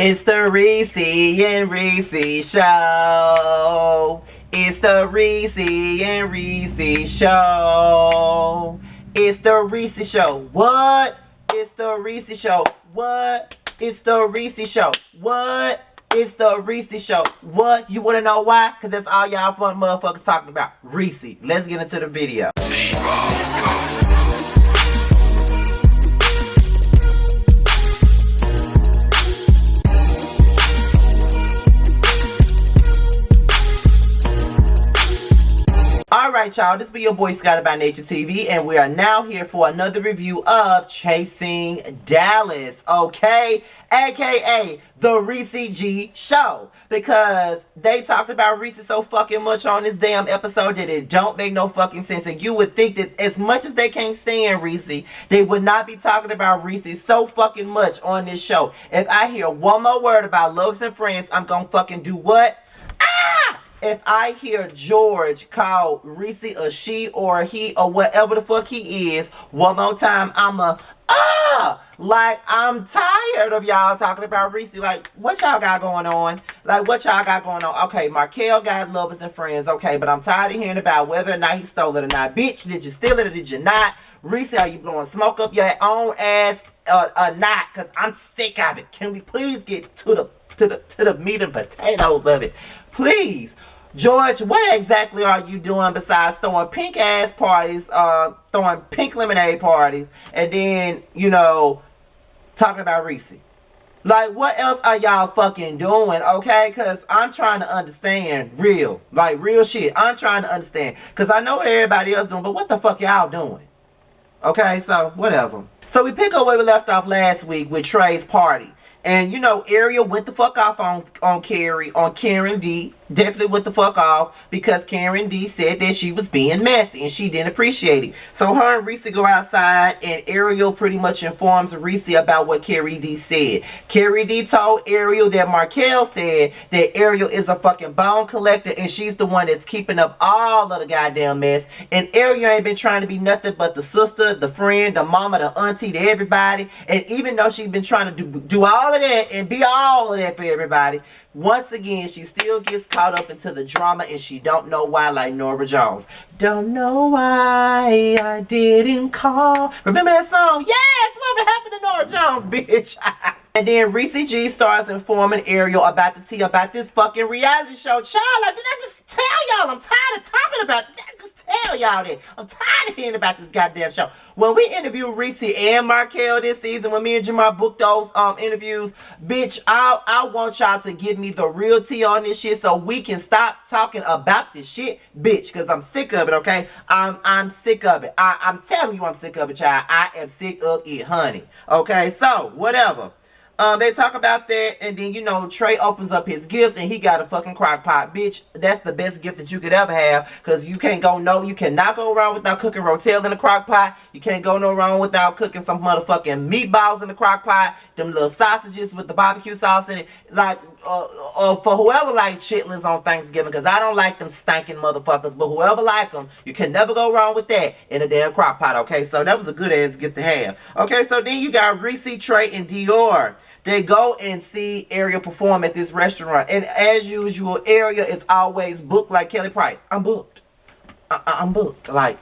It's the Reese and Reese show. It's the Reese and Reese show. It's the Reese show. What? It's the Reese show. What? It's the Reese show. What? It's the Reese show. What? You wanna know why? Cause that's all y'all fun motherfuckers talking about. Reese. Let's get into the video. Alright y'all, this be your boy Scotty by Nature TV, and we are now here for another review of Chasing Dallas, okay? AKA the Reese G show, because they talked about Reese so fucking much on this damn episode that it don't make no fucking sense. And you would think that as much as they can't stand Reese, they would not be talking about Reese so fucking much on this show. If I hear one more word about Loves and Friends, I'm gonna fucking do what? If I hear George call Reese a she or a he or whatever the fuck he is one more time, like, I'm tired of y'all talking about Reese. Like, what y'all got going on? Like, what y'all got going on? Okay, Markel got Lovers and Friends, okay, but I'm tired of hearing about whether or not he stole it or not. Bitch, did you steal it or did you not? Reese, are you blowing smoke up your own ass or not? Because I'm sick of it. Can we please get to the meat and potatoes of it? Please. George, what exactly are you doing besides throwing pink ass parties, throwing pink lemonade parties, and then, you know, talking about Reese? Like, what else are y'all fucking doing, okay? Because I'm trying to understand real shit. I'm trying to understand. Because I know what everybody else doing, but what the fuck y'all doing? Okay, so, whatever. So, we pick up where we left off last week with Trey's party. And, you know, Ariel went the fuck off on Karen D. Definitely went the fuck off because Karen D said that she was being messy and she didn't appreciate it. So her and Reese go outside and Ariel pretty much informs Reese about what Carrie D said. Carrie D told Ariel that Markel said that Ariel is a fucking bone collector and she's the one that's keeping up all of the goddamn mess. And Ariel ain't been trying to be nothing but the sister, the friend, the mama, the auntie to everybody. And even though she's been trying to do all of that and be all of that for everybody, once again, she still gets caught up into the drama and she don't know why, like Norah Jones. Don't know why I didn't call. Remember that song? Yes! What happened to Norah Jones, bitch? And then Reese G starts informing Ariel about the tea about this fucking reality show. Child, did I just tell y'all? I'm tired of talking about it. Did I just tell y'all that? I'm tired of hearing about this goddamn show. When we interviewed Reese and Markel this season, when me and Jamal booked those interviews, bitch, I want y'all to give me the real tea on this shit so we can stop talking about this shit, bitch, because I'm sick of it, okay? I'm sick of it. I'm telling you I'm sick of it, child. I am sick of it, honey. Okay, so, whatever. They talk about that, and then, you know, Trey opens up his gifts, and he got a fucking crock pot. Bitch, that's the best gift that you could ever have, because you cannot go wrong without cooking rotel in a crock pot. You can't go no wrong without cooking some motherfucking meatballs in the crock pot, them little sausages with the barbecue sauce in it, like, for whoever like chitlins on Thanksgiving, because I don't like them stinking motherfuckers, but whoever like them, you can never go wrong with that in a damn crock pot, okay? So that was a good ass gift to have. Okay, so then you got Reese, Trey, and Dior. They go and see Ariel perform at this restaurant. And as usual, Ariel is always booked like Kelly Price. I'm booked. I'm booked. Like,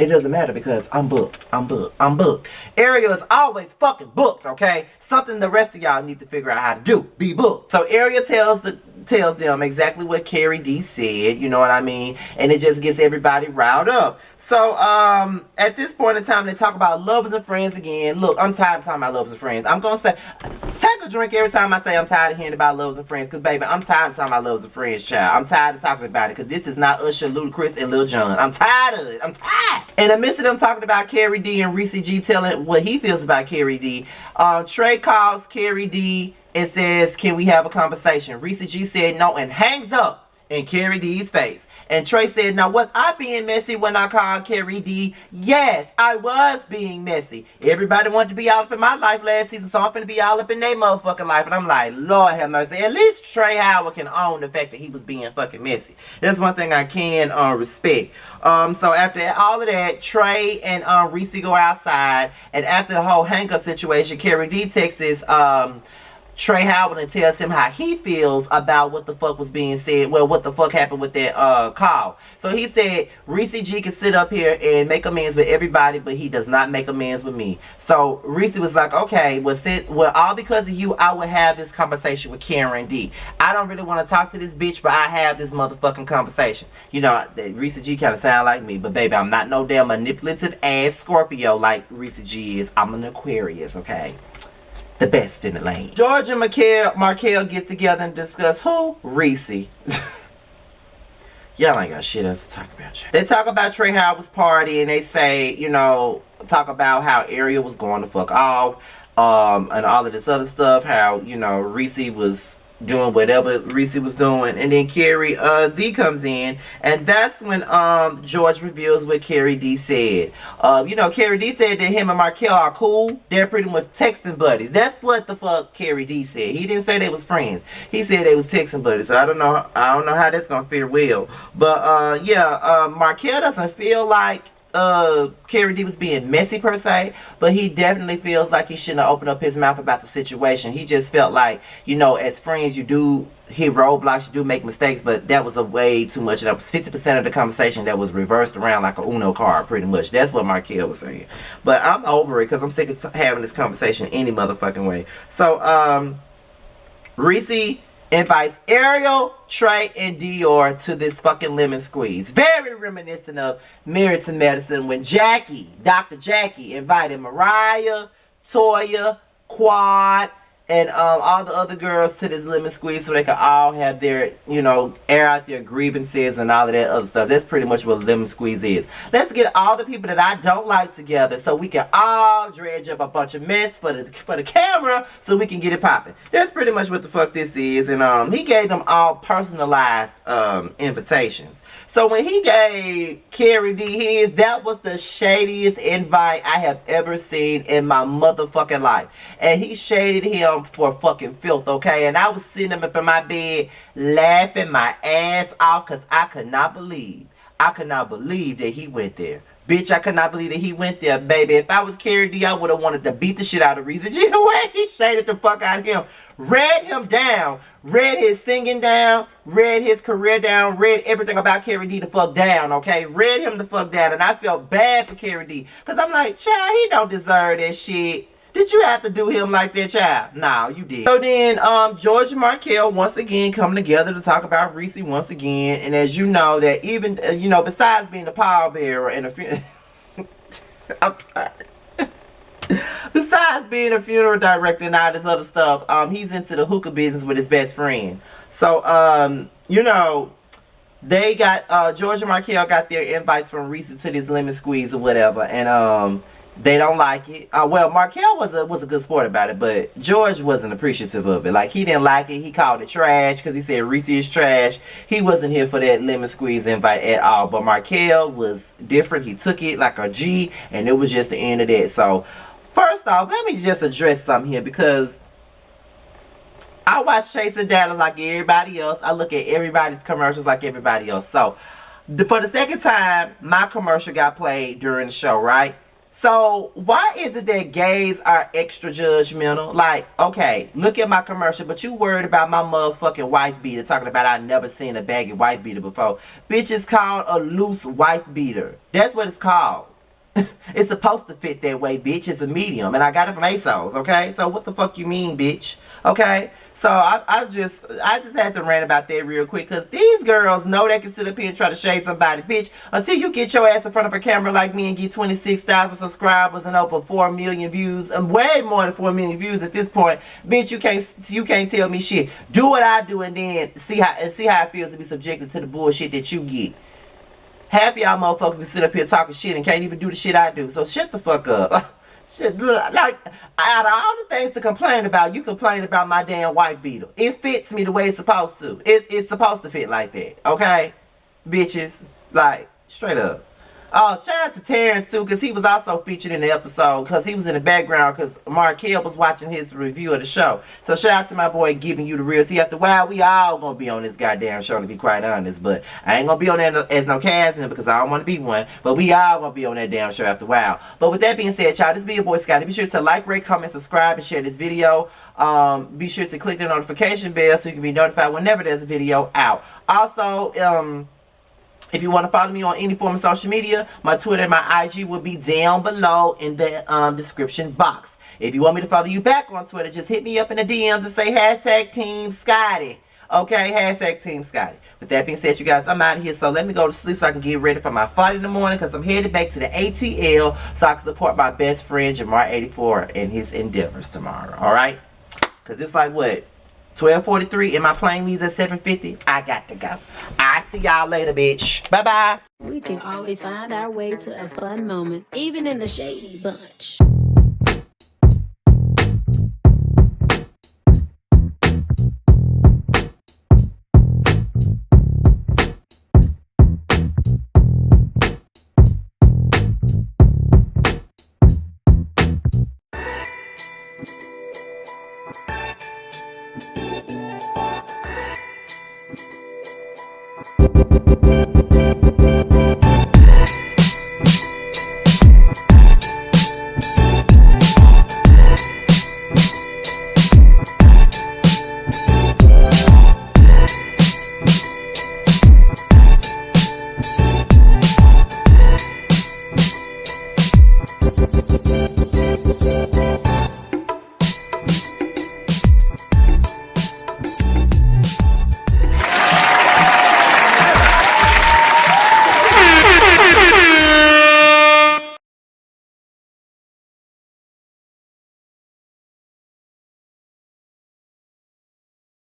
it doesn't matter because I'm booked. I'm booked. Ariel is always fucking booked, okay? Something the rest of y'all need to figure out how to do. Be booked. So Ariel tells them exactly what Carrie D said, you know what I mean? And it just gets everybody riled up. So, at this point in time, they talk about Lovers and Friends again. Look, I'm tired of talking about Lovers and Friends. I'm gonna say, take a drink every time I say I'm tired of hearing about Lovers and Friends, because, baby, I'm tired of talking about Lovers and Friends, child. I'm tired of talking about it, because this is not Usher, Ludacris, and Lil Jon. I'm tired of it. I'm tired. In the midst of them talking about Carrie D and Reese G telling what he feels about Carrie D, Trey calls Carrie D and says, can we have a conversation? Reese G said no and hangs up in Carrie D's face. And Trey said, now was I being messy when I called Carrie D? Yes, I was being messy. Everybody wanted to be all up in my life last season, so I'm finna be all up in their motherfucking life. And I'm like, Lord have mercy. At least Trey Howard can own the fact that he was being fucking messy. That's one thing I can respect. So after all of that, Trey and Reese go outside. And after the whole hang-up situation, Carrie D texts Trey Howard and tells him how he feels about what the fuck was being said. Well, what the fuck happened with that call. So he said Reese G can sit up here and make amends with everybody, but he does not make amends with me. So Reese was like, okay, well, all because of you, I would have this conversation with Karen D. I don't really want to talk to this bitch, but I have this motherfucking conversation. You know, Reese G kind of sound like me, but baby, I'm not no damn manipulative ass Scorpio like Reese G is. I'm an Aquarius, okay? The best in the lane. George and Markel get together and discuss who? Reese. Y'all ain't got shit else to talk about. They talk about Trey Howard's party and they say, you know, talk about how Ariel was going to fuck off, and all of this other stuff. How, you know, Reese was doing whatever Reese was doing, and then Carrie D comes in, and that's when George reveals what Carrie D said. You know, Carrie D said that him and Markel are cool. They're pretty much texting buddies. That's what the fuck Carrie D said. He didn't say they was friends. He said they was texting buddies. So I don't know how that's gonna fare well. But yeah, Markel doesn't feel like Carrie D was being messy per se, but he definitely feels like he shouldn't have opened up his mouth about the situation. He just felt like, you know, as friends you do hit roadblocks, you do make mistakes, but that was a way too much. That was 50% of the conversation that was reversed around like a Uno card, pretty much. That's what Markel was saying. But I'm over it because I'm sick of having this conversation any motherfucking way. So Reese invites Ariel, Trey, and Dior to this fucking lemon squeeze. Very reminiscent of Married to Medicine when Dr. Jackie invited Mariah, Toya, Quad, and all the other girls to this lemon squeeze so they could all have their, you know, air out their grievances and all of that other stuff. That's pretty much what a lemon squeeze is. Let's get all the people that I don't like together so we can all dredge up a bunch of mess for the camera so we can get it popping. That's pretty much what the fuck this is. And he gave them all personalized invitations. So when he gave Carrie D his, that was the shadiest invite I have ever seen in my motherfucking life. And he shaded him for fucking filth, okay? And I was sitting up in my bed laughing my ass off because I could not believe that he went there. Bitch, I could not believe that he went there, baby. If I was Carrie D, I would have wanted to beat the shit out of Reese G. The way he shaded the fuck out of him. Read him down. Read his singing down. Read his career down. Read everything about Carrie D the fuck down, okay? Read him the fuck down. And I felt bad for Carrie D. Because I'm like, child, he don't deserve that shit. Did you have to do him like that, child? No, you did. So then, George and Markel once again come together to talk about Reese once again. And as you know, that even, you know, besides being the pallbearer and a I'm sorry. Besides being a funeral director and all this other stuff, he's into the hookah business with his best friend. So, you know, they got, George and Markel got their invites from Reese to this lemon squeeze or whatever. And, they don't like it. Well, Markel was a good sport about it, but George wasn't appreciative of it. Like, he didn't like it. He called it trash because he said Reese is trash. He wasn't here for that lemon squeeze invite at all. But Markel was different. He took it like a G, and it was just the end of that. So, first off, let me just address something here because I watch Chasing Dallas like everybody else. I look at everybody's commercials like everybody else. So, for the second time, my commercial got played during the show, right? So, why is it that gays are extra judgmental? Like, okay, look at my commercial, but you worried about my motherfucking wife beater, talking about I never seen a baggy wife beater before. Bitch, it's called a loose wife beater. That's what it's called. It's supposed to fit that way, bitch. It's a medium, and I got it from ASOS, okay? So what the fuck you mean, bitch? Okay? So I just had to rant about that real quick, because these girls know they can sit up here and try to shade somebody, bitch. Until you get your ass in front of a camera like me and get 26,000 subscribers and over 4 million views, and way more than 4 million views at this point, bitch, you can't tell me shit. Do what I do and then see how it feels to be subjected to the bullshit that you get. Half y'all motherfuckers be sit up here talking shit and can't even do the shit I do. So shut the fuck up. Shit, like, out of all the things to complain about, you complain about my damn white beater. It fits me the way it's supposed to. It's supposed to fit like that. Okay? Bitches. Like, straight up. Oh, shout out to Terrence too, because he was also featured in the episode, because he was in the background, because Markel was watching his review of the show. So shout out to my boy giving you the real tea. After a while, we all gonna be on this goddamn show, to be quite honest. But I ain't gonna be on there as no cast because I don't want to be one. But we all gonna be on that damn show after a while. But with that being said, y'all, this be your boy Scotty. Be sure to like, rate, comment, subscribe, and share this video. Be sure to click the notification bell so you can be notified whenever there's a video out. Also, if you want to follow me on any form of social media, my Twitter and my IG will be down below in the description box. If you want me to follow you back on Twitter, just hit me up in the DMs and say hashtag Team Scotty. Okay, hashtag Team Scotty. With that being said, you guys, I'm out of here. So let me go to sleep so I can get ready for my flight in the morning, because I'm headed back to the ATL so I can support my best friend Jamar84 in his endeavors tomorrow. All right? Because it's like, what? 12:43 and my plane leaves at 7:50. I got to go. I see y'all later, bitch. Bye-bye. We can always find our way to a fun moment, even in the shady bunch.